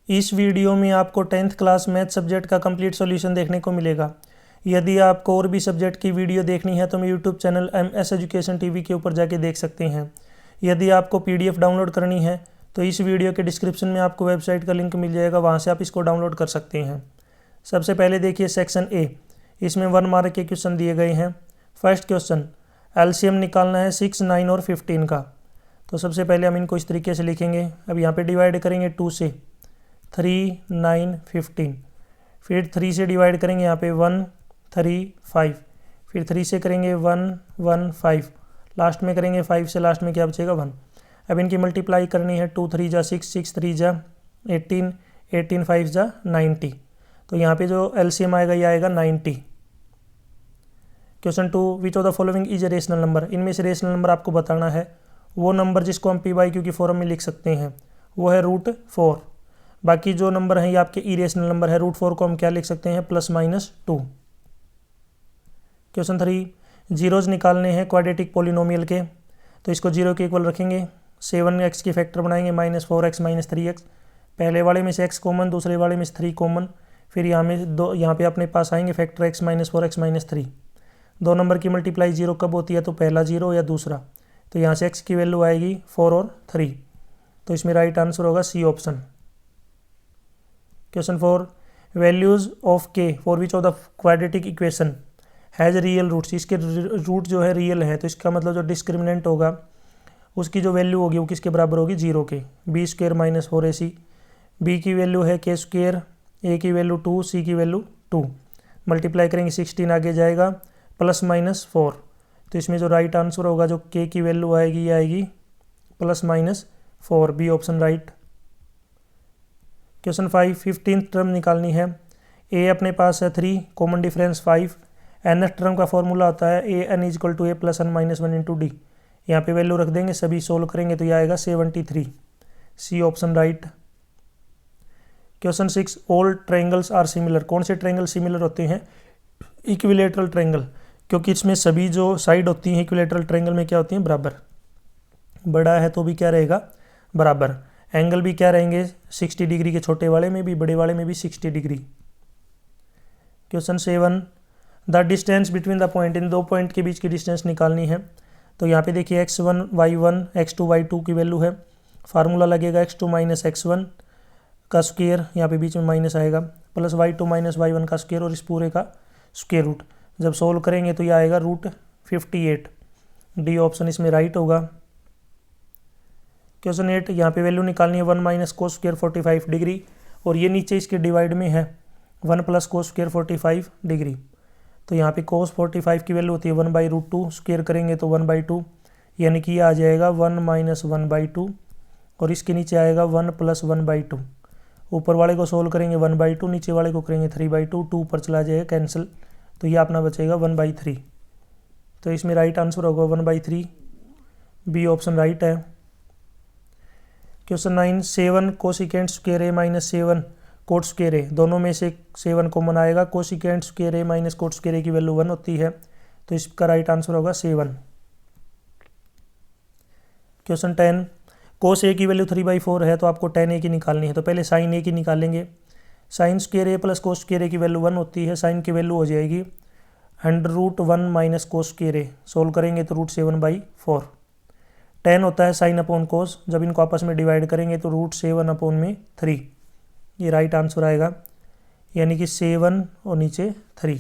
इस वीडियो में आपको 10th क्लास मैथ सब्जेक्ट का कंप्लीट सॉल्यूशन देखने को मिलेगा। यदि आपको और भी सब्जेक्ट की वीडियो देखनी है तो मेरे YouTube channel MS education TV के ऊपर जाके देख सकते हैं। यदि आपको PDF डाउनलोड करनी है तो इस वीडियो के डिस्क्रिप्शन में आपको वेबसाइट का लिंक मिल जाएगा, वहाँ से आप इसको डाउनलोड कर सकते हैं। सबसे पहले देखिए सेक्शन A, इसमें 1 मार्क के क्वेश्चन दिए गए हैं। फर्स्ट क्वेश्चन, LCM निकालना है 6, 9 और 15 का। तो सबसे पहले हम इनको इस तरीके से लिखेंगे। अब यहाँ पे डिवाइड करेंगे 2 से, 3, 9, 15। फिर 3 से डिवाइड करेंगे यहाँ पे 1, 3, 5। फिर 3 से करेंगे 1, 1, 5। लास्ट में करेंगे 5 से, लास्ट में क्या बचेगा 1। अब इनकी मल्टीप्लाई करनी है, 2 3 जा 6, 6 3 जा 18, 18 5 जा 90। तो यहाँ पे जो LCM आएगा ये आएगा 90। Question 2, which of the following is a rational number. इनमें से रेशनल नंबर आपको बताना है। वो नंबर जिसको हम P/Q की फॉर्म में लिख सकते हैं वो है √4। बाकी जो नंबर हैं ये आपके इरेशनल नंबर है। √4 को हम क्या लिख सकते हैं, +-2। क्वेश्चन 3, जीरोज निकालने हैं क्वाड्रेटिक पोलिनोमियल के। तो इसको 0 के इक्वल रखेंगे, 7x की फैक्टर बनाएंगे, -4x -3x। पहले वाले में से x कॉमन, दूसरे वाले में से 3 कॉमन। फिर यहाँ पे अपने पास आएंगे फैक्टर x -4x -3। दो नंबर की मल्टीप्लाई 0 कब होती है, तो पहला 0 या दूसरा। तो यहाँ से x की वैल्यू आएगी 4 और 3। तो इसमें राइट आंसर होगा C option. Question 4, values of k for which of the quadratic equation has real roots. इसके रूट जो है रियल है, तो इसका मतलब जो डिस्क्रिमिनेंट होगा उसकी जो वैल्यू होगी वो किसके बराबर होगी, 0 के। b² - 4ac। b की वैल्यू है k², a की वैल्यू 2, c की वैल्यू 2। मल्टीप्लाई करेंगे 16 आगे जाएगा, +-4। तो इसमें जो राइट आंसर होगा, जो k की वैल्यू आएगी ये आएगी +-4, B option right. Question 5, 15th term निकालनी है। a अपने पास है 3, कॉमन डिफरेंस 5। nth टर्म का फॉर्मूला होता है an = a + n - 1 × d। यहाँ पे वैल्यू रख देंगे, सभी सोल्व करेंगे तो ये आएगा 73, C option right. Question 6, all triangles are similar. कौन से ट्रायंगल सिमिलर होते हैं, इक्विलेटरल ट्रायंगल, क्योंकि इसमें सभी जो साइड होती हैं इक्विलेटरल ट्रायंगल में क्या होती हैं, बराबर। बड़ा है तो भी क्या रहेगा, बराबर। एंगल भी क्या रहेंगे, 60 डिग्री के छोटे वाले में भी, बड़े वाले में भी 60 degree. Question 7, the distance between the point. इन दो पॉइंट के बीच की डिस्टेंस निकालनी है। तो यहाँ पे देखिए x1 y1 x2 y2 की वैल्यू है। फार्मूला लगेगा x2 - x1 का स्क्वायर, यहाँ पे बीच में माइनस आएगा, +y2 - y1 का स्क्वायर और इस पूरे का स्क्वायर रूट। जब सोल्व करेंगे तो ये आएगा √58, डी ऑप्शन इसमें राइट होगा। क्वेश्चन 8, यहाँ पे वैल्यू निकालनी है 1 - cos² 45 डिग्री, और ये नीचे इसके डिवाइड में है 1 + cos² 45 डिग्री। तो यहाँ पे cos 45 की वैल्यू होती है 1/√2, स्क्वायर करेंगे तो 1/2, यानी कि ये आ जाएगा 1 - 1/2, और इसके नीचे आएगा 1 + 1/2। ऊपर वाले को सोल्व करेंगे 1/2, नीचे वाले को करेंगे 3/2, 2 पर चला जाएगा कैंसिल, तो ये अपना बचेगा 1/3। तो इसमें राइट आंसर होगा 1/3, बी ऑप्शन राइट है। Question 9, 7 cosecant square a - 7 coat square a, दोनों में से 7 कॉमन आएगा। Cosecant square a - coat square a की वैल्यू 1 होती है, तो इसका राइट आंसर होगा 7। क्वेश्चन 10, कोस a की वैल्यू 3/4 है, तो आपको tan a की निकालनी है। तो पहले साइन a की निकालेंगे। Sine square a + cos square a की वैल्यू 1 होती है। साइन की वैल्यू हो जाएगी √1 - कोस स्क्वायर a, सोल्व करेंगे तो √7/4। tan होता है साइन अपॉन कोस, जब इनको आपस में डिवाइड करेंगे तो √7/3, ये राइट आंसर आएगा, यानी कि 7 और नीचे 3।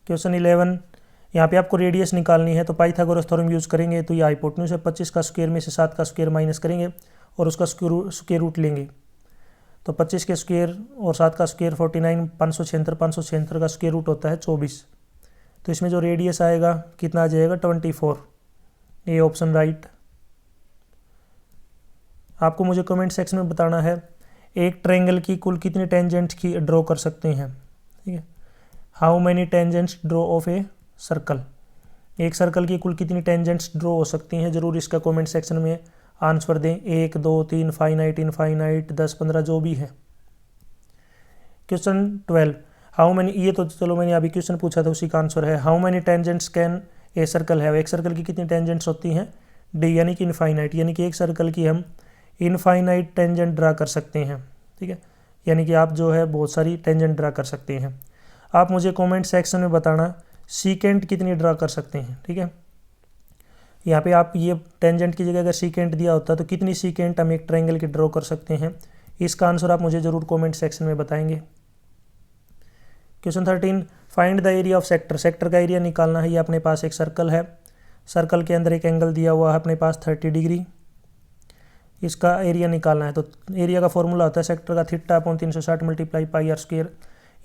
क्वेश्चन 11, यहाँ पे आपको रेडियस निकालनी है। तो पाइथागोरस थ्योरम यूज़ करेंगे, तो ये हाइपोटेन्यूज है, 25 का स्क्वायर में से 7 का स्क्वायर माइनस करेंगे और उसका स्क्वायर रूट लेंगे। तो 25 के स्क्वायर और 7 का स्क्वायर 49, 576, 576 का स्क्वायर रूट होता है 24। तो इसमें जो रेडियस आएगा कितना आ जाएगा, 24, ए ऑप्शन राइट। आपको मुझे कमेंट सेक्शन में बताना है एक ट्रायंगल की कुल कितने टेंजेंट्स की ड्रॉ कर सकते हैं, ठीक है। How many tangents draw of a circle. एक सर्कल की कुल कितनी टेंजेंट्स ड्रॉ हो सकती हैं, जरूर इसका कमेंट सेक्शन में आंसर दें। 1, 2, 3, फाइनाइट, इनफाइनाइट, 10, 15 जो भी है। क्वेश्चन 12, हाउ मैनी, ये तो चलो मैंने अभी क्वेश्चन पूछा था उसी का आंसर है। How many tangents can a circle है। एक सर्कल की कितनी टेंजेंट्स होती हैं, डी, यानी कि इनफाइनाइट, यानी कि एक सर्कल की हम इनफाइनाइट टेंजेंट ड्रा कर सकते हैं। ठीक है, यानी कि आप जो है बहुत सारी टेंजेंट ड्रा कर सकते हैं। आप मुझे कमेंट सेक्शन में बताना सीकेंट कितनी ड्रा कर सकते हैं। ठीक है, यहाँ पे आप ये टेंजेंट की जगह अगर सीकेंट दिया होता तो कितनी सीकेंट हम एक ट्रायंगल की ड्रॉ कर सकते हैं, इसका आंसर आप मुझे ज़रूर कमेंट सेक्शन में बताएंगे। Question 13, find the area of sector. Sector का एरिया निकालना है। ये अपने पास एक सर्कल है, सर्कल के अंदर एक एंगल दिया हुआ है अपने पास 30 डिग्री, इसका एरिया निकालना है। तो एरिया का फॉर्मूला होता है सेक्टर का theta upon 360 multiply pi r square.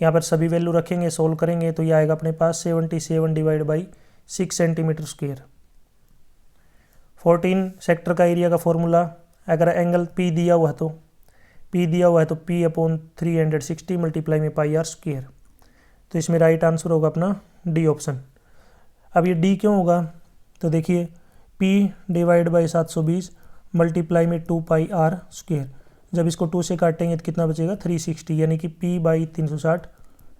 यहाँ पर सभी वैल्यू रखेंगे, सोल्व करेंगे तो ये आएगा अपने पास 77 divide by 6 centimetre square. 14, sector का एरिया का फॉर्मूला, अगर एंगल पी दिया हुआ है तो पी अपॉन 360 मल्टीप्लाई में पाई आर स्क्वायर। तो इसमें राइट आंसर होगा अपना डी ऑप्शन। अब ये डी क्यों होगा, तो देखिए पी डिवाइड बाई 720 मल्टीप्लाई में 2 पाई आर स्क्वायर। जब इसको 2 से काटेंगे तो कितना बचेगा 360, यानी कि P by 360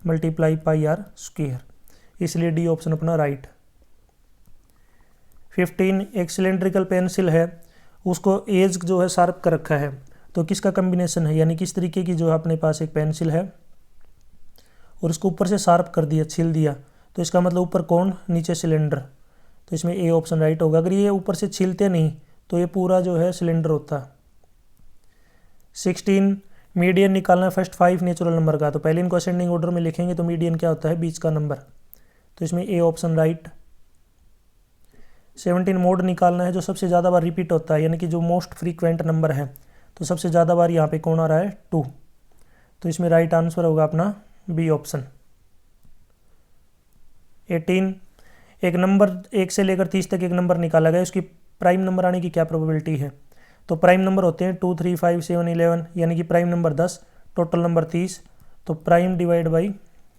multiply pi r square, इसलिए डी ऑप्शन अपना राइट। 15, एक सिलेंड्रिकल पेंसिल है, उसको एज जो है शार्प कर रखा है, तो किसका कम्बिनेशन है, यानी किस तरीके की जो है अपने पास एक पेंसिल है और उसको ऊपर से शार्प कर दिया, छील दिया, तो इसका मतलब ऊपर कौन, नीचे सिलेंडर। तो इसमें ए ऑप्शन राइट होगा। अगर ये ऊपर से छीलते नहीं तो ये पूरा जो है सिलेंडर होता। 16, मीडियन निकालना है फर्स्ट 5 नेचुरल नंबर का। तो पहले इनको असेंडिंग ऑर्डर में लिखेंगे, तो मीडियन क्या होता है, बीच का नंबर, तो इसमें ए ऑप्शन राइट। 17, मोड निकालना है, जो सबसे ज़्यादा बार रिपीट होता है, यानी कि जो मोस्ट फ्रीक्वेंट नंबर है, तो सबसे ज़्यादा बार यहाँ पे कौन आ रहा है, 2, तो इसमें राइट आंसर होगा अपना बी ऑप्शन। 18, एक नंबर 1 से लेकर 30 तक एक नंबर निकाला गया, उसकी प्राइम नंबर आने की क्या प्रोबेबिलिटी है। तो प्राइम नंबर होते हैं 2, 3, 5, 7, 11, यानी कि प्राइम नंबर 10, टोटल नंबर 30, तो prime divide by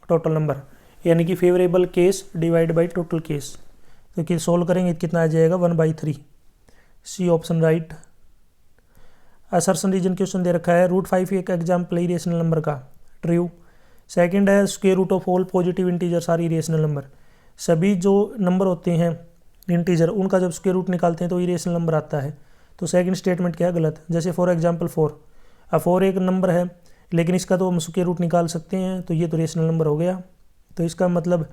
total number, यानी कि favourable case divide by total case. तो कि सोल्व करेंगे तो कितना आ जाएगा 1/3, C option right. Assertion reason question दे रखा है, √5 एक एग्जाम्पल इरेशनल नंबर का, ट्रू। सेकंड है, square root of all positive integers are irrational number. सभी जो नंबर होते हैं इंटीजर, उनका जब स्क्वायर रूट निकालते हैं तो इरेशनल नंबर आता है। तो सेकंड स्टेटमेंट क्या है, गलत। जैसे फॉर एग्जांपल 4, अब 4 एक नंबर है लेकिन इसका तो हम स्क्वायर रूट निकाल सकते हैं, तो ये तो रेशनल नंबर हो गया। तो इसका मतलब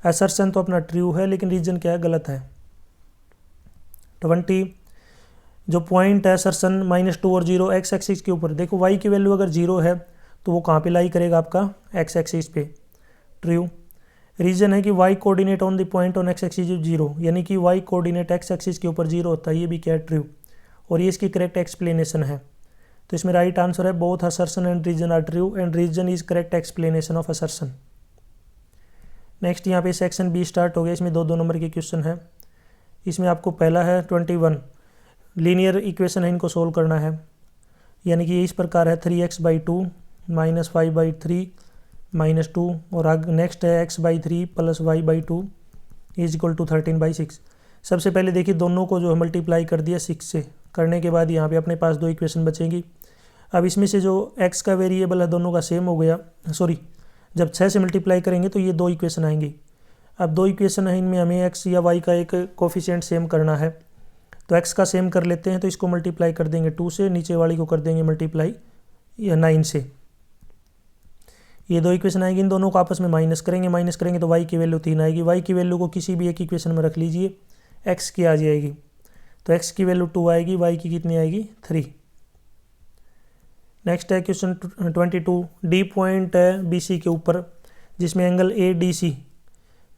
असर्शन तो अपना ट्रू है, लेकिन रीजन क्या है, गलत है। 20, जो पॉइंट है असर्शन -2 और 0 एक्स एक्सिस के ऊपर, देखो वाई की वैल्यू अगर 0 है तो वो कहाँ पे लाई करेगा, आपका एक्स एक्सिस पे, ट्रू। रीजन है कि y coordinate on the point on x axis is 0, यानी कि y कोऑर्डिनेट एक्स एक्सिस के ऊपर 0 होता है, ये भी क्या है, ट्रू, और ये इसकी करेक्ट एक्सप्लेनेशन है। तो इसमें राइट आंसर है both assertion and reason are true and reason is correct explanation of assertion. Next यहाँ पे सेक्शन बी स्टार्ट हो गया, इसमें 2 नंबर के क्वेश्चन है। इसमें आपको पहला है 21, लीनियर इक्वेशन है, इनको सोल्व करना है, यानी कि इस प्रकार है 3x/2 -5/3 -2, और आगे नेक्स्ट है x/3 + y/2 = 13/6। सबसे पहले देखिए दोनों को जो है मल्टीप्लाई कर दिया 6 से, करने के बाद यहाँ पे अपने पास 2 इक्वेशन बचेंगी। अब इसमें से जो x का वेरिएबल है दोनों का सेम हो गया, सॉरी जब 6 से मल्टीप्लाई करेंगे तो ये 2 इक्वेशन आएंगी। अब 2 इक्वेशन है, इनमें हमें x या y का एक कोफिशिएंट सेम करना है, तो x का सेम कर लेते हैं, तो इसको मल्टीप्लाई कर देंगे 2 से, नीचे वाली को कर देंगे मल्टीप्लाई या 9 से। ये 2 इक्वेशन आएगी, इन दोनों को आपस में माइनस करेंगे तो y की वैल्यू 3 आएगी। y की वैल्यू को किसी भी एक इक्वेशन में रख लीजिए, x की आ जाएगी, तो x की वैल्यू 2 आएगी, y की कितनी आएगी 3। नेक्स्ट है क्वेश्चन 22, डी पॉइंट है BC के ऊपर, जिसमें एंगल ADC,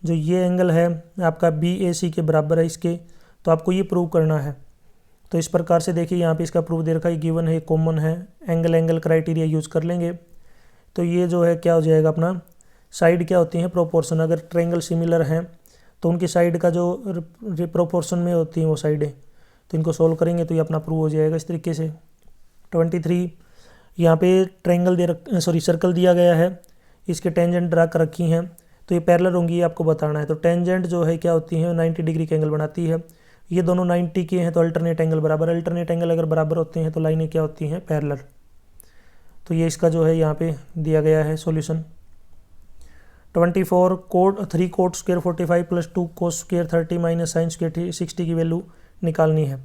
जो ये एंगल है आपका BAC के बराबर है इसके, तो आपको ये प्रूव करना है। तो इस प्रकार से देखिए यहाँ पे इसका प्रूफ दे रखा है, गिवन है, कॉमन है, एंगल क्राइटेरिया यूज़ कर लेंगे। तो ये जो है क्या हो जाएगा अपना, साइड क्या होती हैं, प्रोपोर्शन। अगर ट्रायंगल सिमिलर हैं तो उनकी साइड का जो प्रोपोर्शन में होती हैं वो साइडें, तो इनको सोल्व करेंगे तो ये अपना प्रूव हो जाएगा इस तरीके से। 23, यहाँ पे ट्रायंगल सर्कल दिया गया है, इसके टेंजेंट ड्रा कर रखी हैं, तो ये पैरेलल होंगी, ये आपको बताना है। तो टेंजेंट जो है क्या होती है, 90 डिग्री के एंगल बनाती है। ये दोनों 90 के हैं तो अल्टरनेट एंगल बराबर, अल्टरनेट एंगल अगर बराबर होते हैं तो लाइनें क्या होती हैं, पैरेलल। तो ये इसका जो है यहाँ पे दिया गया है solution. 24, 3 cot square 45 + 2 cos square 30 - sin square 60 की वैल्यू निकालनी है।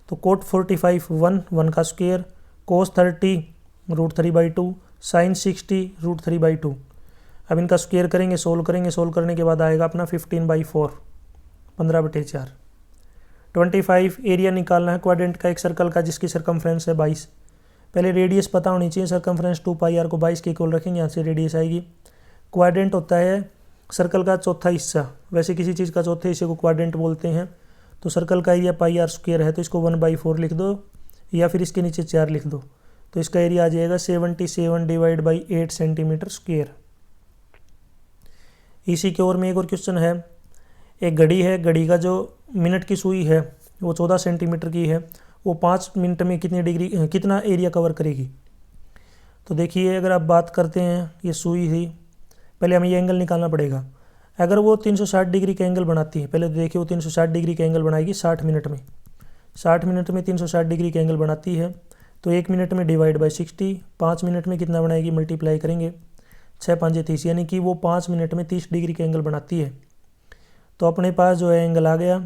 तो कोट 45 1 का स्क्वायर, कोस 30 √3/2, साइन 60 √3/2। अब इनका स्क्वायर करेंगे, सोल्व करेंगे, सोल्व करने के बाद आएगा अपना 15/4, 15/4। 25 एरिया निकालना है क्वाड्रेंट का एक सर्कल का जिसकी सरकमफ्रेंस है 22। पहले रेडियस पता होनी चाहिए, सरकमफ्रेंस 2πr को 22 के इक्वल रखेंगे, यहाँ से रेडियस आएगी। क्वाड्रेंट होता है सर्कल का चौथा हिस्सा, वैसे किसी चीज़ का चौथे हिस्से को क्वाड्रेंट बोलते हैं। तो सर्कल का एरिया πr² है, तो इसको 1/4 लिख दो या फिर इसके नीचे 4 लिख दो, तो इसका एरिया आ जाएगा 77 / 8 cm²। इसी के ओर में एक और क्वेश्चन है। एक घड़ी है, घड़ी का जो मिनट की सुई है वो 14 सेंटीमीटर की है, वो 5 मिनट में कितना एरिया कवर करेगी। तो देखिए अगर आप बात करते हैं, ये सुई थी, पहले हमें ये एंगल निकालना पड़ेगा। अगर वो 360 डिग्री का एंगल बनाती है, पहले तो देखिए वो 360 डिग्री का एंगल बनाएगी 60 मिनट में, 60 मिनट में 360 डिग्री का एंगल बनाती है, तो 1 मिनट में /60, 5 मिनट में कितना बनाएगी, मल्टीप्लाई करेंगे 6 5 30, यानी कि वो 5 मिनट में 30 डिग्री का एंगल बनाती है। तो अपने पास जो है एंगल आ गया,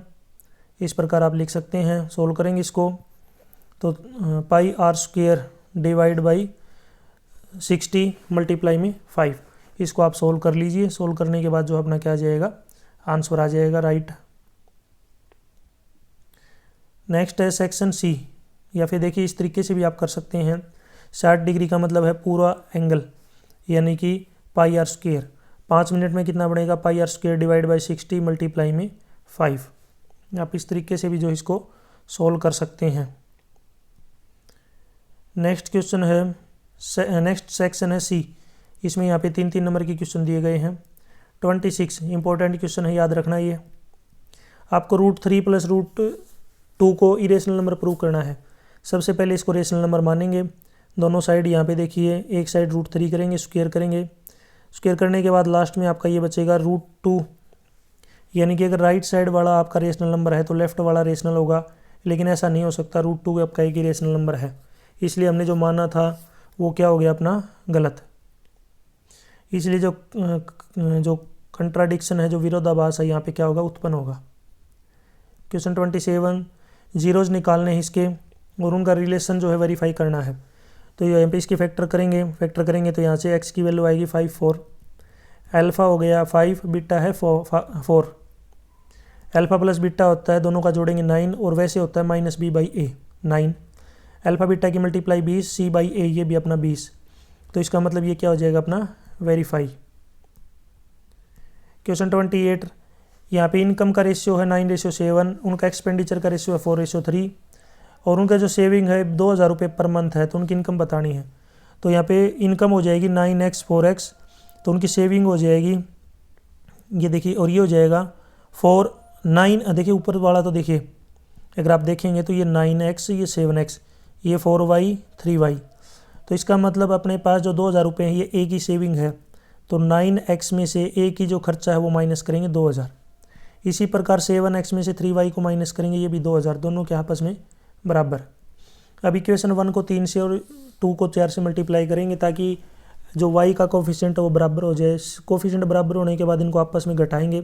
इस प्रकार आप लिख सकते हैं। सोल्व करेंगे इसको तो πr² / 60 मल्टीप्लाई में 5, इसको आप सोल्व कर लीजिए। सोल्व करने के बाद जो अपना क्या आ जाएगा, आंसर आ जाएगा राइट। नेक्स्ट है सेक्शन सी, या फिर देखिए इस तरीके से भी आप कर सकते हैं। 60 डिग्री का मतलब है पूरा एंगल, यानी कि πr²। 5 मिनट में कितना बनेगा, πr² / 60 मल्टीप्लाई में 5। आप इस तरीके से भी जो इसको सोल्व कर सकते हैं। नेक्स्ट क्वेश्चन है, नेक्स्ट सेक्शन है सी, इसमें यहाँ पे 3 नंबर के क्वेश्चन दिए गए हैं। 26 इंपॉर्टेंट क्वेश्चन है, याद रखना। ये आपको √3 + √2 को इरेशनल नंबर प्रूव करना है। सबसे पहले इसको रेशनल नंबर मानेंगे, दोनों साइड यहाँ पे देखिए, एक साइड √3 करेंगे, स्क्वायर करेंगे, स्क्वायर करने के बाद लास्ट में आपका ये बचेगा √2, यानी कि अगर राइट साइड वाला आपका रेशनल नंबर है तो लेफ्ट वाला रेशनल होगा, लेकिन ऐसा नहीं हो सकता, √2 आपका एक ही रेशनल नंबर है, इसलिए हमने जो माना था वो क्या हो गया अपना गलत। इसलिए जो कंट्राडिक्शन है, जो विरोधाभास है, यहाँ पे क्या होगा, उत्पन्न होगा। क्वेश्चन 27 जीरोज निकालने हैं इसके और उनका रिलेशन जो है वेरीफाई करना है। तो यहाँ पे इसकी फैक्टर करेंगे तो यहाँ से x की वैल्यू आएगी 5 4, अल्फ़ा हो गया 5, बीटा है 4, अल्फ़ा प्लस बीटा होता है, दोनों का जोड़ेंगे 9, और वैसे होता है -b/a 9, अल्फ़ा बीटा की मल्टीप्लाई 20, c/a ये भी अपना 20, तो इसका मतलब ये क्या हो जाएगा अपना वेरीफाई। क्वेश्चन 28 यहाँ पे इनकम का रेशियो है 9:7, उनका एक्सपेंडिचर का रेशियो है 4:3, और उनका जो सेविंग है 2000 रुपये पर मंथ है, तो उनकी इनकम बतानी है। तो यहाँ पे इनकम हो जाएगी 9x 4x, तो उनकी सेविंग हो जाएगी ये देखिए, और ये हो जाएगा 4 9, देखिए ऊपर वाला तो देखिए अगर आप देखेंगे तो ये 9x, ये 7x, ये 4y 3y, तो इसका मतलब अपने पास जो 2000 रुपये हैं ये ए की सेविंग है, तो 9x में से ए की जो खर्चा है वो माइनस करेंगे 2000। इसी प्रकार 7x में से 3y को माइनस करेंगे, ये भी 2000, दोनों के आपस में बराबर। अब इक्वेशन 1 को 3 से और 2 को 4 से मल्टीप्लाई करेंगे ताकि जो y का कोफिशिएंट है वो बराबर हो जाए। कोफिशिएंट बराबर होने के बाद इनको आपस में घटाएंगे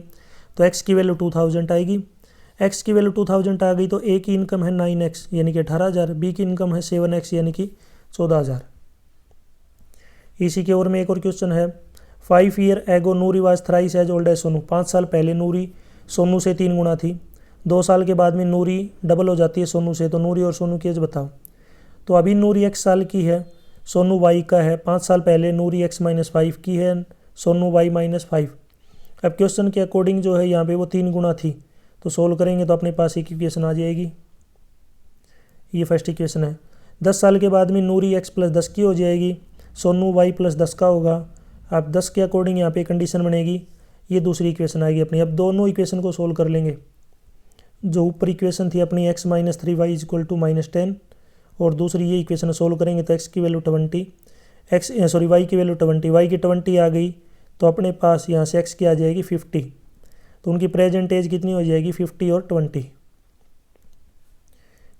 तो x की वैल्यू 2000 आएगी। x की वैल्यू 2000 आ गई तो a की इनकम है 9x यानी कि 18000, b की इनकम है 7x यानी कि 14000। इसी के ओर में एक और क्वेश्चन है, 5 year ago Noori was thrice as old as Sonu. 5 साल पहले नूरी सोनू से 3 गुना थी। 2 साल के बाद में नूरी डबल हो जाती है सोनू से, तो नूरी और सोनू की एज बताओ। तो अभी नूरी x साल की है, सोनू y का है। 5 साल पहले नूरी x - 5 की है, सोनू y - 5। अब क्वेश्चन के अकॉर्डिंग जो है यहाँ पे वो 3 गुना थी, तो सोल्व करेंगे तो अपने पास एक इक्वेशन आ जाएगी। ये फर्स्ट इक्वेशन है। 10 साल के बाद में नूरी x + 10 की हो जाएगी, सोनू y + 10 का होगा। अब 10 के अकॉर्डिंग यहाँ पे कंडीशन बनेगी, ये दूसरी इक्वेशन आएगी अपनी। अब दोनों इक्वेशन को सोल्व कर लेंगे। जो ऊपर इक्वेशन थी अपनी x - 3y = -10, और दूसरी ये इक्वेशन सोल्व करेंगे तो x की वैल्यू 20, y की वैल्यू 20, y की 20 आ गई तो अपने पास यहाँ से x की आ जाएगी 50, तो उनकी प्रेजेंट एज कितनी हो जाएगी 50 और 20।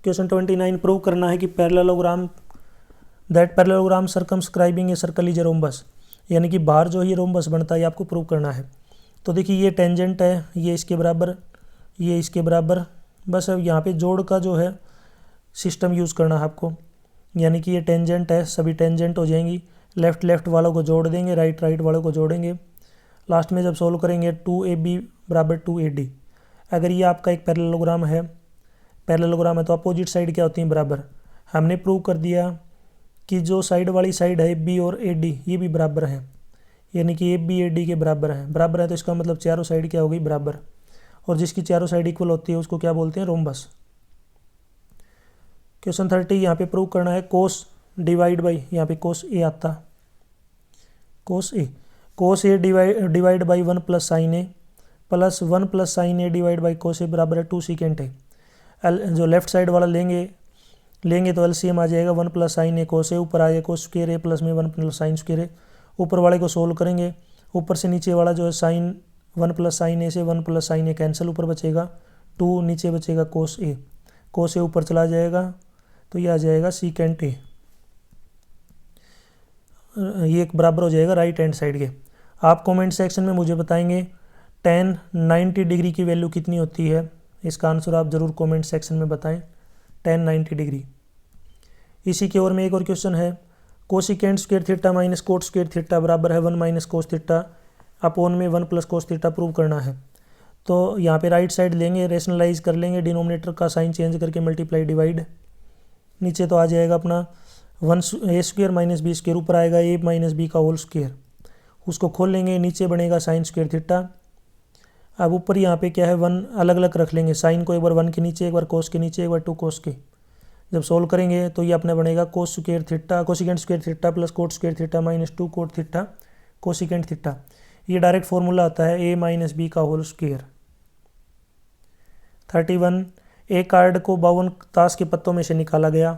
क्वेश्चन 29 प्रूव करना है कि parallelogram circumscribing a circle is a rhombus, यानी कि बाहर जो ये रोम्बस बनता है आपको प्रूव करना है। तो देखिए ये टेंजेंट है, ये इसके बराबर, ये इसके बराबर, बस अब यहाँ पे जोड़ का जो है सिस्टम यूज़ करना है आपको, यानी कि ये टेंजेंट है, सभी टेंजेंट हो जाएंगी, लेफ्ट लेफ्ट वालों को जोड़ देंगे, राइट राइट वालों को जोड़ेंगे। लास्ट में जब सोल्व करेंगे 2AB बराबर 2AD। अगर ये आपका एक पैरेललोग्राम है तो अपोजिट साइड क्या होती है, बराबर। हमने प्रूव कर दिया कि जो साइड वाली साइड है AB और AD ये भी बराबर है, यानी कि AB AD के बराबर है तो इसका मतलब चारों साइड क्या हो गई, बराबर। और जिसकी चारों साइड इक्वल होती है उसको क्या बोलते हैं, रोम्बस। क्वेश्चन 30 यहाँ पे प्रूव करना है कोस डिवाइड बाई, यहाँ पे कोस ए आता, cos A divide by 1 plus sine A plus 1 plus sine A divide by cos A बराबर है 2 सेकेंड ए। जो लेफ्ट साइड वाला लेंगे तो एलसीएम आ जाएगा 1 प्लस साइन ए कोस ए, ऊपर आएगा कोस स्क्वायर ए प्लस में 1 प्लस साइन स्क्वायर ए। ऊपर वाले को सोल्व करेंगे, ऊपर से नीचे वाला जो है साइन 1 प्लस साइन ए से 1 प्लस साइन ए कैंसिल, ऊपर बचेगा 2, नीचे बचेगा कोस ए ऊपर चला जाएगा तो ये आ जाएगा सीकेंट ए। ये एक बराबर हो जाएगा राइट हैंड साइड के। आप कमेंट सेक्शन में मुझे बताएंगे tan 90 डिग्री की वैल्यू कितनी होती है, इसका आंसर आप ज़रूर कमेंट सेक्शन में बताएं, tan 90 डिग्री। इसी के और में एक और क्वेश्चन है, cosecant square theta minus cot square theta बराबर है 1 माइनस कोस थीटा अपॉन में 1 प्लस कोस थीटा प्रूव करना है। तो यहाँ पे राइट साइड लेंगे, रेशनलाइज कर लेंगे, डिनोमिनेटर का साइन चेंज करके मल्टीप्लाई डिवाइड, नीचे तो आ जाएगा अपना 1 स्क्वायर माइनस बी स्क्वायर, ऊपर आएगा ए माइनस बी का होल स्क्वायर, उसको खोल लेंगे, नीचे बनेगा साइन स्क्वायर थीटा। अब ऊपर यहाँ पे क्या है 1 अलग अलग रख लेंगे, साइन को एक बार 1 के नीचे, एक बार कोस के नीचे, एक बार 2 कोस के। जब सोल्व करेंगे तो ये अपना बनेगा cos square theta cosecant square theta plus coat square theta minus 2 cot theta cosecant theta. ये डायरेक्ट फॉर्मूला आता है ए माइनस बी का होल स्क्वायर। 31 एक कार्ड को 52 ताश के पत्तों में से निकाला गया,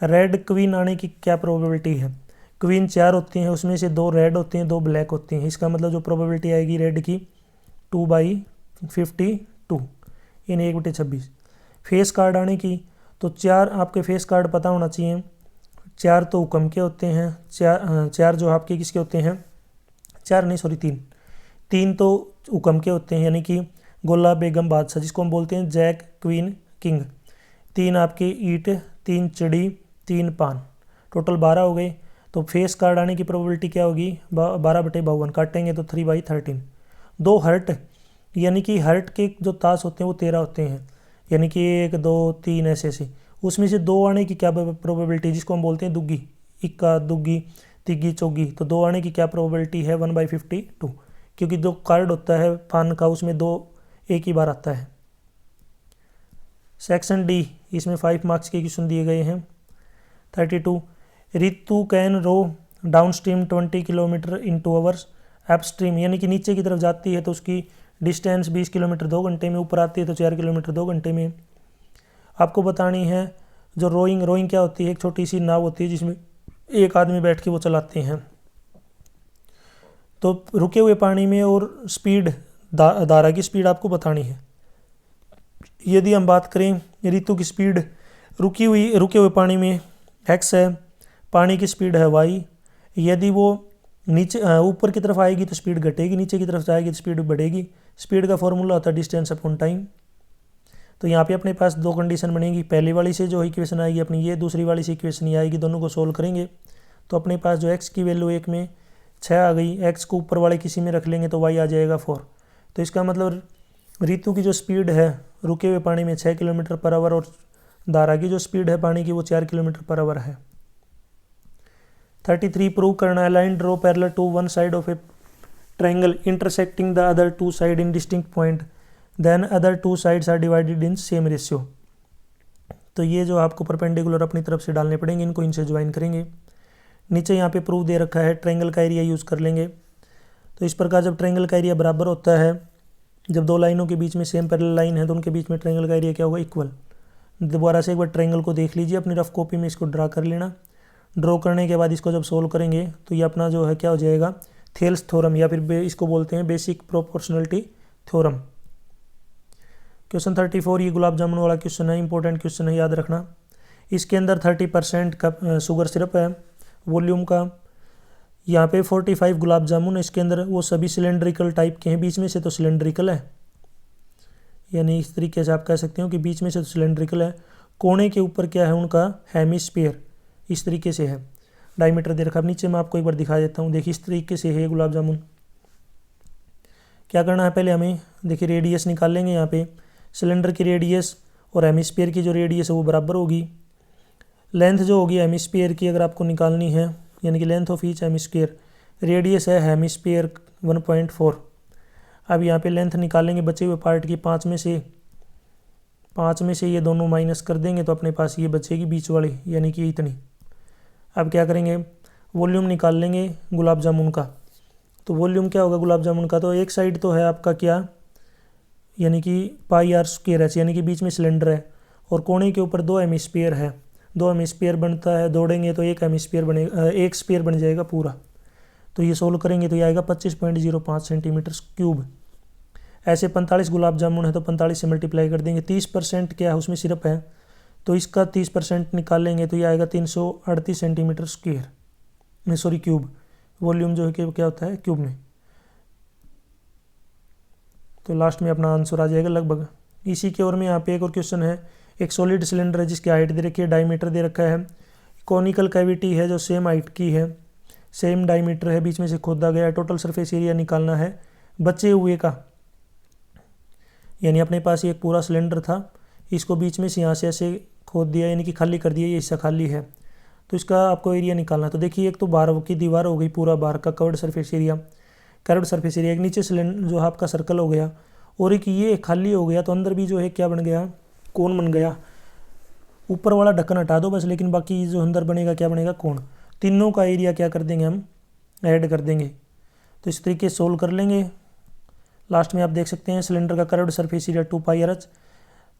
रेड क्वीन आने की क्या प्रोबेबिलिटी है। क्वीन 4 होती हैं, उसमें से 2 रेड होती हैं 2 ब्लैक होती हैं, इसका मतलब जो प्रोबेबिलिटी आएगी रेड की 2/52 इन 1/26। फेस कार्ड आने की तो 4 आपके फेस कार्ड पता होना चाहिए, 4 तो हुक्म के होते हैं, 4 जो आपके किसके होते हैं, 4 नहीं सॉरी 3 तो हुक्म के होते हैं, यानी कि गोला बेगम बादशाह जिसको हम बोलते हैं जैक क्वीन किंग। 3 आपके ईट, 3 चिड़ी, 3 पान, टोटल 12 हो गए। तो फेस कार्ड आने की प्रोबेबिलिटी क्या होगी, 12/52 काटेंगे तो 3/13। 2 हर्ट, यानी कि हर्ट के जो ताश होते हैं वो 13 होते हैं, यानी कि 1 2 3 ऐसे उसमें से 2 आने की क्या प्रोबेबिलिटी, जिसको हम बोलते हैं दुग्गी, इक्का दुग्गी तिग्गी चौगी, तो 2 आने की क्या प्रोबेबिलिटी है 1/52, क्योंकि जो कार्ड होता है पान का उसमें 2 एक ही बार आता है। सेक्शन डी, इसमें 5 मार्क्स के क्वेश्चन दिए गए हैं। 32 Ritu can row downstream 20 kilometre इन 2 आवर्स, अप स्ट्रीम यानी कि नीचे की तरफ जाती है तो उसकी डिस्टेंस 20 किलोमीटर 2 घंटे में, ऊपर आती है तो 4 किलोमीटर 2 घंटे में। आपको बतानी है जो रोइंग क्या होती है, एक छोटी सी नाव होती है जिसमें एक आदमी बैठ के वो चलाते हैं। तो रुके हुए पानी में और स्पीड धारा की स्पीड आपको बतानी है। यदि हम बात करें ऋतु की स्पीड, रुके हुए पानी में x है, पानी की स्पीड है y। यदि वो नीचे ऊपर की तरफ आएगी तो स्पीड घटेगी, नीचे की तरफ जाएगी तो स्पीड बढ़ेगी। स्पीड का फॉर्मूला होता है डिस्टेंस अपॉन टाइम। तो यहाँ पे अपने पास 2 कंडीशन बनेगी, पहली वाली से जो इक्वेशन आएगी अपनी ये, दूसरी वाली से इक्वेशन ये आएगी, दोनों को सोल्व करेंगे तो अपने पास जो x की वैल्यू 1 में 6 आ गई, x को ऊपर वाले किसी में रख लेंगे तो y आ जाएगा 4। तो इसका मतलब ऋतु की जो स्पीड है रुके हुए पानी में 6 किलोमीटर पर आवर और धारा की जो स्पीड है पानी की वो 4 किलोमीटर पर आवर है। 33 प्रूव करना है, line draw parallel to one side of a triangle intersecting the other 2 side in distinct point, then other 2 sides are divided in same ratio. तो ये जो आपको परपेंडिकुलर अपनी तरफ से डालने पड़ेंगे, इनको इनसे ज्वाइन करेंगे। नीचे यहाँ पे प्रूफ दे रखा है, ट्रायंगल का एरिया यूज़ कर लेंगे। तो इस प्रकार जब ट्रायंगल का एरिया बराबर होता है, जब 2 लाइनों के बीच में सेम पैरेलल लाइन है तो उनके बीच में ट्रायंगल का एरिया क्या होगा, इक्वल। दोबारा से एक बार ट्रायंगल को देख लीजिए, अपनी रफ कॉपी में इसको ड्रा कर लेना। ड्रॉ करने के बाद इसको जब सोल्व करेंगे तो ये अपना जो है क्या हो जाएगा, थेल्स थ्योरम, या फिर इसको बोलते हैं बेसिक प्रोपोर्शनलिटी थ्योरम। क्वेश्चन 34 ये गुलाब जामुन वाला क्वेश्चन है, इंपॉर्टेंट क्वेश्चन है, याद रखना। इसके अंदर 30% का शुगर सिरप है वॉल्यूम का, यहाँ पे 45 गुलाब जामुन, इसके अंदर वो सभी सिलेंड्रिकल टाइप के हैं, बीच में से तो सिलेंड्रिकल है, यानी इस तरीके से आप कह सकते हो कि बीच में से तो सिलेंड्रिकल है। कोने के ऊपर क्या है उनका हेमिस्फीयर, इस तरीके से है। डायमीटर दे रखा है। नीचे मैं आपको एक बार दिखा देता हूँ। देखिए इस तरीके से है गुलाब जामुन। क्या करना है, पहले हमें देखिए रेडियस निकाल लेंगे। यहाँ पे सिलेंडर की रेडियस और हेमिस्फीयर की जो रेडियस है वो बराबर होगी। लेंथ जो होगी हेमिस्फीयर की अगर आपको निकालनी है, यानी कि length of each hemisphere, radius है हेमिस्फीयर 1.4। अब यहाँ पे लेंथ निकालेंगे बचे हुए पार्ट की, 5 में से ये दोनों माइनस कर देंगे तो अपने पास ये बचेगी बीच वाली, यानी कि इतनी। अब क्या करेंगे, वॉल्यूम निकाल लेंगे गुलाब जामुन का। तो वॉल्यूम क्या होगा गुलाब जामुन का, तो एक साइड तो है आपका क्या, यानी कि पाई आर स्क्वायर एच, यानी कि बीच में सिलेंडर है और कोने के ऊपर 2 हेमिस्फीयर है। 2 हेमिस्फीयर बनता है, दौड़ेंगे तो एक हेमिस्फीयर बनेगा, एक स्फीयर बन जाएगा पूरा। तो ये सोल्व करेंगे तो ये आएगा 25.05 सेंटीमीटर क्यूब। ऐसे 45 गुलाब जामुन है तो 45 से मल्टीप्लाई कर देंगे। 30% क्या है उसमें सिरप है, तो इसका 30% निकालेंगे तो ये आएगा 338 centimetre square, sorry cube. Volume जो है कि क्या होता है क्यूब में। तो लास्ट में अपना आंसर आ जाएगा लगभग। इसी के और में यहाँ पे एक और क्वेश्चन है। एक सॉलिड सिलेंडर है जिसकी हाइट दे रखी है, डायमीटर दे रखा है, कॉनिकल कैविटी है जो सेम हाइट की है, सेम डायमीटर है, बीच में से खोदा गया है। टोटल सरफेस एरिया निकालना है बचे हुए का, यानी अपने पास ये एक पूरा सिलेंडर था, इसको बीच में से यहाँ से ऐसे खोद दिया, यानी कि खाली कर दिया, ये हिस्सा खाली है, तो इसका आपको एरिया निकालना है। तो देखिए एक तो बाहर की दीवार हो गई, पूरा बाहर का curved surface area, curved surface area, एक नीचे सिलेंडर जो आपका सर्कल हो गया, और एक ये खाली हो गया, तो अंदर भी जो है क्या बन गया, कोन बन गया। ऊपर वाला ढक्कन हटा दो बस, लेकिन बाकी जो अंदर बनेगा क्या बनेगा, कोन। तीनों का एरिया क्या कर देंगे हम, ऐड कर देंगे। तो इस तरीके से सोल्व कर लेंगे। लास्ट में आप देख सकते हैं सिलेंडर का कर्व्ड सरफेस एरिया 2 पाई आर एच,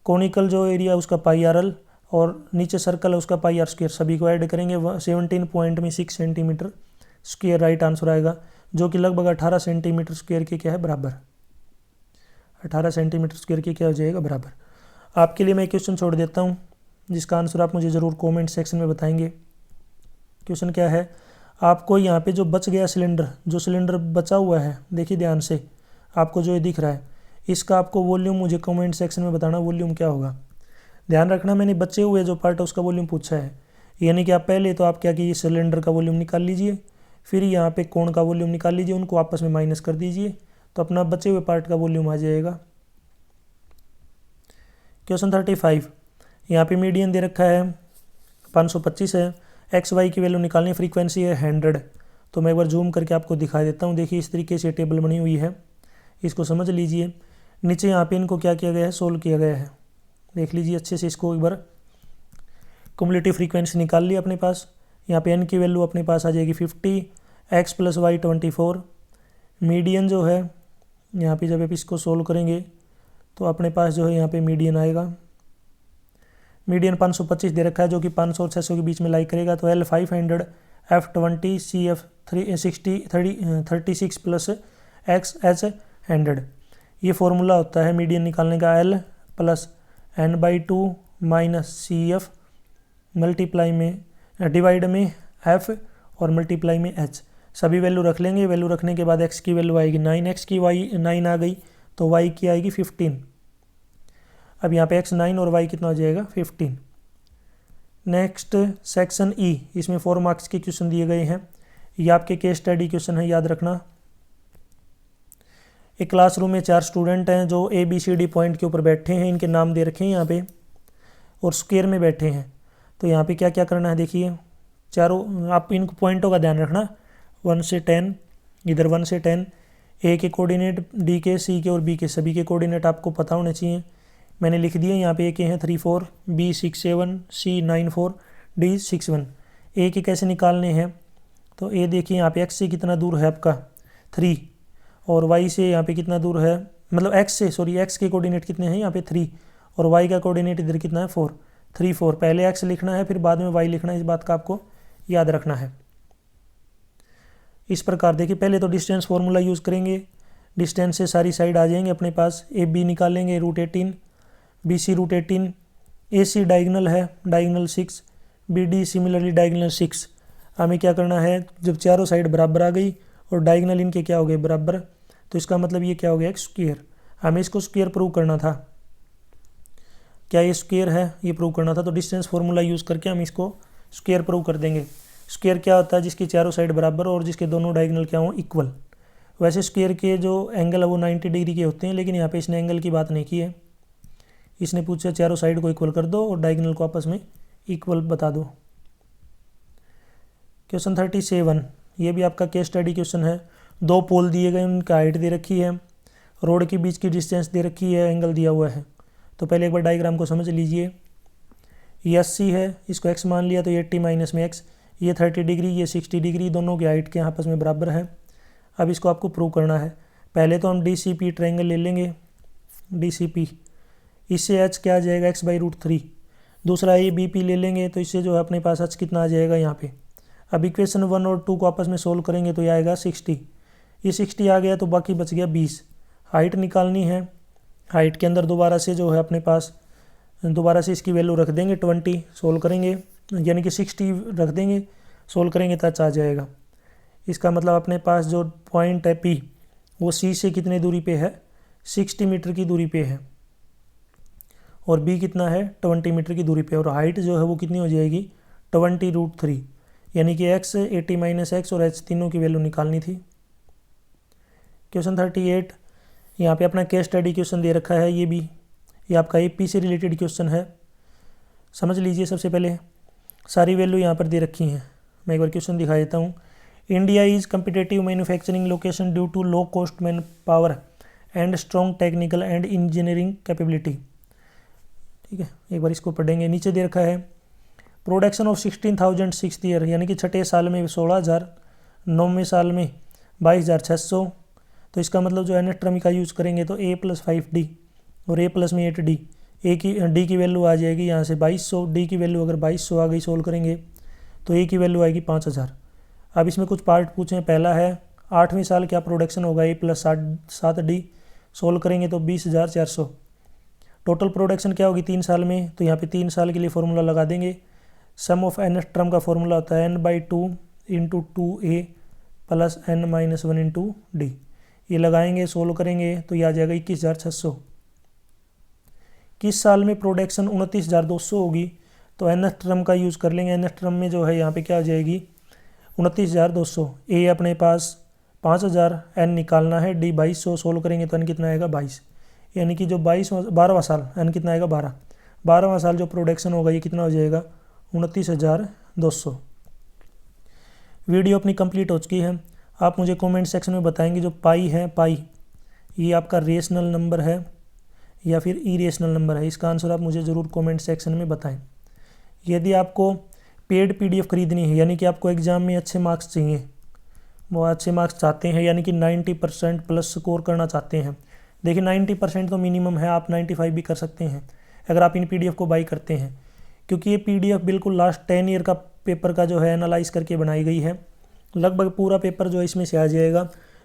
कॉनिकल जो एरिया उसका पाई आर एल, और नीचे सर्कल है उसका पाई आर स्क्वायर, सभी को ऐड करेंगे 17.6 सेंटीमीटर स्क्वायर राइट आंसर आएगा, जो कि लगभग 18 सेंटीमीटर स्क्वायर के क्या है बराबर, 18 सेंटीमीटर स्क्वायर के क्या हो जाएगा बराबर। आपके लिए मैं क्वेश्चन छोड़ देता हूँ जिसका आंसर आप मुझे ज़रूर कमेंट सेक्शन में बताएंगे। क्वेश्चन क्या है, आपको यहाँ पे जो बच गया सिलेंडर, जो सिलेंडर बचा हुआ है, देखिए ध्यान से, आपको जो ये दिख रहा है, इसका आपको वॉल्यूम मुझे कमेंट सेक्शन में बताना वॉल्यूम क्या होगा। ध्यान रखना मैंने बचे हुए जो पार्ट है उसका वॉल्यूम पूछा है, यानी कि आप पहले तो आप क्या कीजिए, सिलेंडर का वॉल्यूम निकाल लीजिए, फिर यहाँ पे कोण का वॉल्यूम निकाल लीजिए, उनको आपस में माइनस कर दीजिए, तो अपना बचे हुए पार्ट का वॉल्यूम आ जाएगा। क्वेश्चन 35, यहाँ पे मीडियन दे रखा है 525 है, एक्स वाई की वैल्यू निकालनी, फ्रीक्वेंसी है 100। तो मैं एक बार जूम करके आपको दिखा देता हूँ। देखिए इस तरीके से टेबल बनी हुई है, इसको समझ लीजिए। नीचे यहाँ पे इनको क्या किया गया है, सोल्व किया गया है, देख लीजिए अच्छे से इसको एक बार। क्युमुलेटिव फ्रीक्वेंसी निकाल ली अपने पास। यहाँ पे एन की वैल्यू अपने पास आ जाएगी 50, एक्स प्लस वाई 24। मीडियन जो है यहाँ पे जब आप इसको सोल्व करेंगे तो अपने पास जो है यहाँ पे मीडियन आएगा। मीडियन 525 दे रखा है, जो कि 500 और 600 के बीच में लाई करेगा, तो L 500, F 20, C F 36 plus X H 100। ये फॉर्मूला होता है मीडियन निकालने का, L plus N/2 minus CF multiply में डिवाइड में F और मल्टीप्लाई में H। सभी वैल्यू रख लेंगे। वैल्यू रखने के बाद x की वैल्यू आएगी 9, x की y 9 आ गई, तो y की आएगी 15। अब यहाँ पे x 9 और y कितना हो जाएगा 15। नेक्स्ट सेक्शन E, इसमें 4 मार्क्स के क्वेश्चन दिए गए हैं। ये आपके केस स्टडी क्वेश्चन है, याद रखना। एक क्लासरूम में 4 स्टूडेंट हैं जो ABCD पॉइंट के ऊपर बैठे हैं, इनके नाम दे रखे हैं यहाँ पे, और स्क्वायर में बैठे हैं। तो यहाँ पे क्या क्या करना है, देखिए चारों आप इन पॉइंटों का ध्यान रखना, 1 से 10, इधर 1 से 10, ए के कोऑर्डिनेट, डी के, सी के और बी के, सभी के कोऑर्डिनेट आपको पता होने चाहिए। मैंने लिख दिए यहाँ पे, ए के हैं 3 4, बी 6 7, सी 9 4, डी 6 1। ए के कैसे निकालने हैं, तो ए देखिए यहाँ पे एक्स से कितना दूर है आपका 3, और वाई से यहाँ पे कितना दूर है, मतलब एक्स से, सॉरी एक्स के कोऑर्डिनेट कितने हैं यहाँ पे 3, और वाई का कोऑर्डिनेट इधर कितना है 4, 3 4। पहले एक्स लिखना है फिर बाद में वाई लिखना है, इस बात का आपको याद रखना है। इस प्रकार देखिए, पहले तो डिस्टेंस फार्मूला यूज़ करेंगे, डिस्टेंस से सारी साइड आ जाएंगे अपने पास। ए बी निकालेंगे √18, B C √18, A C diagonal है, diagonal 6, B D similarly diagonal 6। हमें क्या करना है, जब चारों साइड बराबर आ गई और डायगनल इनके क्या हो गए बराबर, तो इसका मतलब ये क्या हो गया एक स्क्वायर। हमें इसको स्क्वायर प्रूव करना था। क्या ये स्क्वायर है, ये प्रूव करना था, तो डिस्टेंस फार्मूला यूज़ करके हम इसको स्क्वायर प्रूव कर देंगे। स्क्वायर क्या होता है, जिसकी चारों साइड बराबर और जिसके दोनों डायगोनल क्या हो, इक्वल। वैसे स्क्वायर के जो एंगल है वो 90 डिग्री के होते हैं, लेकिन यहाँ पे इसने एंगल की बात नहीं की है। इसने पूछा चारों साइड को इक्वल कर दो और डायगोनल को आपस में इक्वल बता दो। क्वेश्चन 37, ये भी आपका केस स्टडी क्वेश्चन है। दो पोल दिए गए, उनका हाइट दे रखी है, रोड के बीच की डिस्टेंस दे रखी है, एंगल दिया हुआ है। तो पहले एक बार डायग्राम को समझ लीजिए। ये 80 है, इसको x मान लिया तो ये 80 माइनस में x, ये 30 डिग्री, ये 60 डिग्री, दोनों की हाइट के आपस में बराबर है। अब इसको आपको प्रूव करना है। पहले तो हम DCP ट्रायंगल ले लेंगे, DCP, इससे h क्या आ जाएगा, x/√3। दूसरा ये BP ले लेंगे, तो इससे जो है अपने पास h कितना आ जाएगा यहाँ पे। अब इक्वेशन 1 और 2 को आपस में सोल्व करेंगे तो ये आएगा 60। ये 60 आ गया तो बाकी बच गया 20। हाइट निकालनी है, हाइट के अंदर दोबारा से जो है अपने पास दोबारा से इसकी वैल्यू रख देंगे 20, सोल्व करेंगे यानी कि 60 रख देंगे, सोल्व करेंगे तो आ जाएगा। इसका मतलब अपने पास जो पॉइंट है P वो C से कितने दूरी पे है, 60 मीटर की दूरी पे है, और B कितना है, 20 मीटर की दूरी पे, और हाइट जो है वो कितनी हो जाएगी, 20√3, यानी कि x 80 माइनस x और h तीनों की वैल्यू निकालनी थी। क्वेश्चन 38, यहाँ पे अपना केस स्टडी क्वेश्चन दे रखा है। ये आपका AP से रिलेटेड क्वेश्चन है, समझ लीजिए। सबसे पहले सारी वैल्यू यहाँ पर दे रखी हैं, मैं एक बार क्वेश्चन दिखा देता हूँ। India is competitive manufacturing location due to low cost manpower and strong technical and engineering capability. ठीक है, एक बार इसको पढ़ेंगे। नीचे दे रखा है प्रोडक्शन ऑफ 16,000 6th ईयर, यानी कि छठे साल में 16,000, 9वें साल में 22,600। तो इसका मतलब जो है टर्म का यूज़ करेंगे तो A + 5D और A + में 8D। D की वैल्यू आ जाएगी यहाँ से 2200, D की वैल्यू अगर 2200 आ गई सोल्व करेंगे तो A की वैल्यू आएगी 5,000। अब इसमें कुछ पार्ट पूछे। पहला है 8वें साल क्या प्रोडक्शन होगा, A + 7D, सोल्व करेंगे तो 20,400। टोटल प्रोडक्शन क्या होगी 3 साल में, तो यहाँ पे 3 साल के लिए फॉर्मूला लगा देंगे। सम ऑफ n टर्म का फॉर्मूला होता है n/2 × 2A + n-1 × D। ये लगाएंगे, सोल्व करेंगे तो ये आ जाएगा 21,600। किस साल में प्रोडक्शन 29,200 होगी, तो n टर्म का यूज़ कर लेंगे। n टर्म में जो है यहाँ पे क्या आ जाएगी 29,200। A अपने पास 5,000, n निकालना है, D 2200, सोल्व करेंगे तो n कितना आएगा 22, यानी कि जो 12वां साल n कितना आएगा 12वां साल जो प्रोडक्शन होगा ये कितना हो जाएगा 29,200। वीडियो अपनी कंप्लीट हो चुकी है। आप मुझे कमेंट सेक्शन में बताएंगे जो पाई है, पाई ये आपका रेशनल नंबर है या फिर इरेशनल नंबर है। इसका आंसर आप मुझे ज़रूर कमेंट सेक्शन में बताएं। यदि आपको पेड PDF खरीदनी है, यानी कि आपको एग्ज़ाम में अच्छे मार्क्स चाहिए, वो अच्छे मार्क्स चाहते हैं, यानी कि 90% प्लस स्कोर करना चाहते हैं। देखिए 90% तो मिनिमम है, आप 95 भी कर सकते हैं अगर आप इन PDF को बाई करते हैं, क्योंकि ये PDF बिल्कुल लास्ट 10 ईयर का पेपर का जो है एनालाइज करके बनाई गई है। लगभग पूरा पेपर जो है इसमें से आ जाएगा।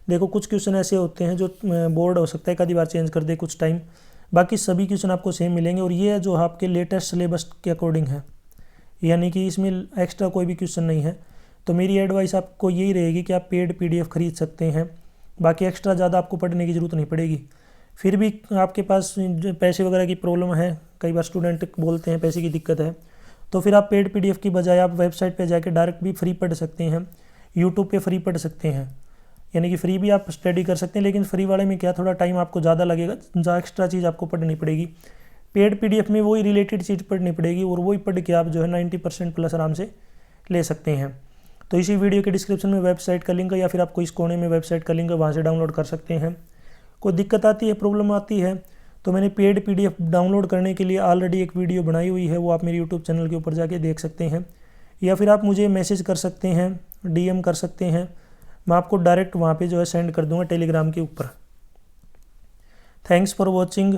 देखो कुछ क्वेश्चन ऐसे होते हैं जो बोर्ड हो सकता है एक आधी बार चेंज कर दे कुछ टाइम, बाकी सभी क्वेश्चन आपको सेम मिलेंगे, और ये जो आपके लेटेस्ट सिलेबस के अकॉर्डिंग है, यानी कि इसमें एक्स्ट्रा कोई भी क्वेश्चन नहीं है। तो मेरी एडवाइस आपको यही रहेगी कि आप पेड PDF खरीद सकते हैं, बाकी एक्स्ट्रा ज़्यादा आपको पढ़ने की ज़रूरत नहीं पड़ेगी। फिर भी आपके पास पैसे वगैरह की प्रॉब्लम है, कई बार स्टूडेंट बोलते हैं पैसे की दिक्कत है, तो फिर आप पेड PDF की बजाय आप वेबसाइट पे जाके डायरेक्ट भी फ्री पढ़ सकते हैं, यूट्यूब पे फ्री पढ़ सकते हैं, यानी कि फ्री भी आप स्टडी कर सकते हैं। लेकिन फ्री वाले में क्या थोड़ा टाइम आपको ज़्यादा लगेगा, एक्स्ट्रा चीज़ आपको पढ़नी पड़ेगी। पेड PDF में वही रिलेटेड चीज़ पढ़नी पड़ेगी और वही पढ़ के आप जो है 90% प्लस आराम से ले सकते हैं। तो इसी वीडियो के डिस्क्रिप्शन में वेबसाइट का लिंक है, या फिर आपको इस कोने में वेबसाइट का लिंक है, वहाँ से डाउनलोड कर सकते हैं। कोई दिक्कत आती है, प्रॉब्लम आती है, तो मैंने पेड PDF डाउनलोड करने के लिए ऑलरेडी एक वीडियो बनाई हुई है, वो आप मेरे यूट्यूब चैनल के ऊपर जाके देख सकते हैं, या फिर आप मुझे मैसेज कर सकते हैं, DM कर सकते हैं, मैं आपको डायरेक्ट वहाँ पे जो है सेंड कर दूँगा टेलीग्राम के ऊपर। Thanks for watching.